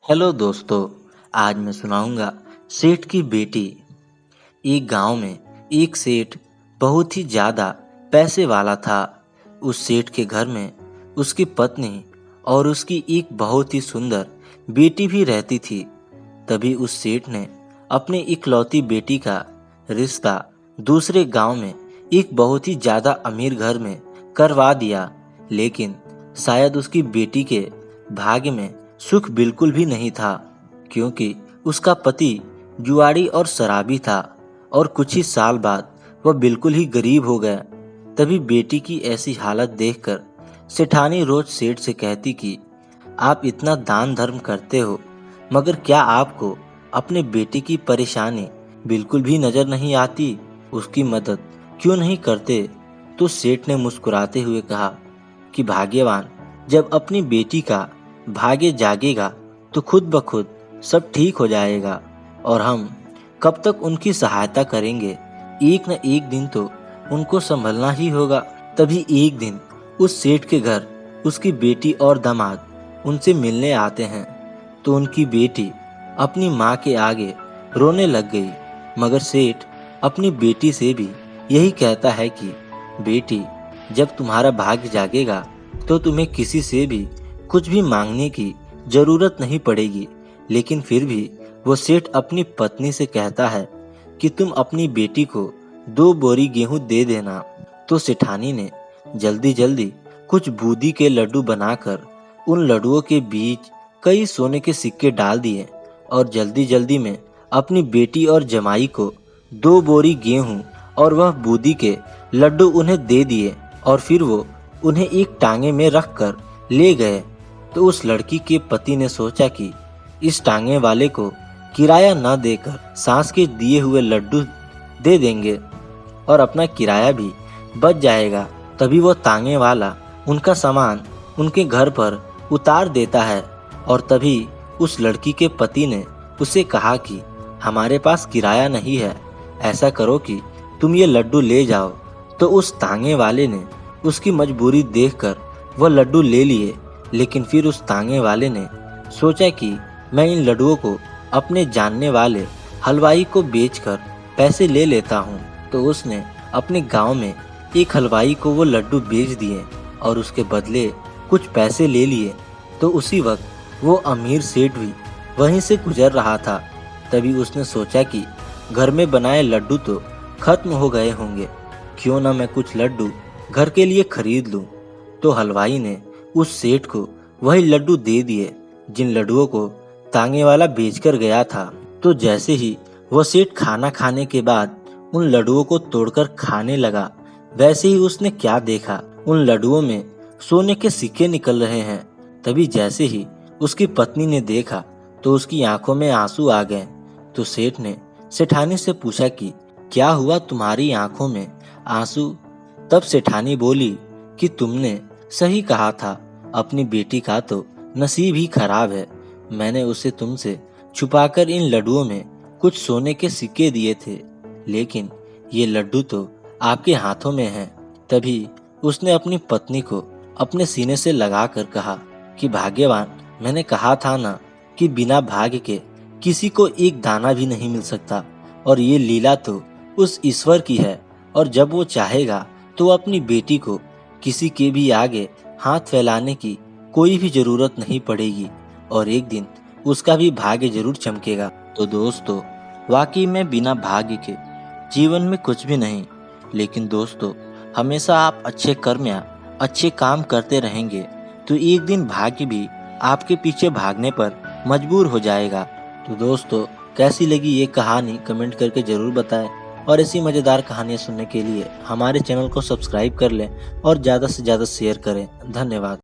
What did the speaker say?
Hello दोस्तों। आज मैं सुनाऊंगा सेठ की बेटी। एक गांव में एक सेठ बहुत ही ज़्यादा पैसे वाला था। उस सेठ के घर में उसकी पत्नी और उसकी एक बहुत ही सुंदर बेटी भी रहती थी। तभी उस सेठ ने अपनी इकलौती बेटी का रिश्ता दूसरे गांव में एक बहुत ही ज़्यादा अमीर घर में करवा दिया। लेकिन शायद उसकी बेटी के भाग्य में सुख बिल्कुल भी नहीं था, क्योंकि उसका पति जुआरी और शराबी था और कुछ ही साल बाद वह बिल्कुल ही गरीब हो गया। तभी बेटी की ऐसी हालत देखकर सेठानी रोज सेठ से कहती कि आप इतना दान धर्म करते हो, मगर क्या आपको अपने बेटी की परेशानी बिल्कुल भी नजर नहीं आती? उसकी मदद क्यों नहीं करते? तो सेठ ने मुस्कुराते हुए कहा कि भाग्यवान जब अपनी बेटी का भाग्य जागेगा तो खुद ब खुद सब ठीक हो जाएगा, और हम कब तक उनकी सहायता करेंगे? एक न एक दिन तो उनको संभलना ही होगा। तभी एक दिन उस सेठ के घर उसकी बेटी और दामाद उनसे मिलने आते हैं। तो उनकी बेटी अपनी माँ के आगे रोने लग गई, मगर सेठ अपनी बेटी से भी यही कहता है कि बेटी, जब तुम्हारा भाग्य जागेगा तो तुम्हें किसी से भी कुछ भी मांगने की जरूरत नहीं पड़ेगी। लेकिन फिर भी वो सेठ अपनी पत्नी से कहता है कि तुम अपनी बेटी को 2 बोरी गेहूं दे देना। तो सेठानी ने जल्दी जल्दी कुछ बूंदी के लड्डू बनाकर उन लड्डुओं के बीच कई सोने के सिक्के डाल दिए और जल्दी जल्दी में अपनी बेटी और जमाई को 2 बोरी गेहूं और वह बूंदी के लड्डू उन्हें दे दिए, और फिर वो उन्हें एक टांगे में रखकर ले गए। तो उस लड़की के पति ने सोचा कि इस टांगे वाले को किराया न देकर सास के दिए हुए लड्डू दे देंगे और अपना किराया भी बच जाएगा। तभी वो टांगे वाला उनका सामान उनके घर पर उतार देता है, और तभी उस लड़की के पति ने उसे कहा कि हमारे पास किराया नहीं है, ऐसा करो कि तुम ये लड्डू ले जाओ। तो उस टांगे वाले ने उसकी मजबूरी देखकर वह लड्डू ले लिए। लेकिन फिर उस टांगे वाले ने सोचा कि मैं इन लड्डुओं को अपने जानने वाले हलवाई को बेचकर पैसे ले लेता हूँ। तो उसने अपने गांव में एक हलवाई को वो लड्डू बेच दिए और उसके बदले कुछ पैसे ले लिए। तो उसी वक्त वो अमीर सेठ भी वहीं से गुजर रहा था। तभी उसने सोचा कि घर में बनाए लड्डू तो खत्म हो गए होंगे, क्यों ना मैं कुछ लड्डू घर के लिए खरीद लूं। तो हलवाई ने उस सेठ को वही लड्डू दे दिए जिन लड्डुओं को तांगे वाला बेचकर गया था। तो जैसे ही वह सेठ खाना खाने के बाद उन लड्डुओं को तोड़कर खाने लगा, वैसे ही उसने क्या देखा, उन लड्डुओं में सोने के सिक्के निकल रहे हैं। तभी जैसे ही उसकी पत्नी ने देखा तो उसकी आंखों में आंसू आ गए। तो सेठ ने सेठानी से पूछा कि क्या हुआ तुम्हारी आंखों में आंसू? तब सेठानी बोली कि तुमने सही कहा था, अपनी बेटी का तो नसीब ही खराब है। मैंने उसे तुमसे छुपाकर इन लड्डुओं में कुछ सोने के सिक्के दिए थे, लेकिन ये लड्डू तो आपके हाथों में हैं। तभी उसने अपनी पत्नी को अपने सीने से लगाकर कहा कि भाग्यवान, मैंने कहा था ना कि बिना भाग्य के किसी को एक दाना भी नहीं मिल सकता, और ये लीला तो उस ईश्वर की है, और जब वो चाहेगा तो अपनी बेटी को किसी के भी आगे हाथ फैलाने की कोई भी जरूरत नहीं पड़ेगी, और एक दिन उसका भी भाग्य जरूर चमकेगा। तो दोस्तों, वाकई में बिना भाग्य के जीवन में कुछ भी नहीं। लेकिन दोस्तों, हमेशा आप अच्छे कर्म या अच्छे काम करते रहेंगे तो एक दिन भाग्य भी आपके पीछे भागने पर मजबूर हो जाएगा। तो दोस्तों, कैसी लगी ये कहानी कमेंट करके जरूर बताएं, और ऐसी मज़ेदार कहानियाँ सुनने के लिए हमारे चैनल को सब्सक्राइब कर लें और ज़्यादा से ज़्यादा शेयर करें। धन्यवाद।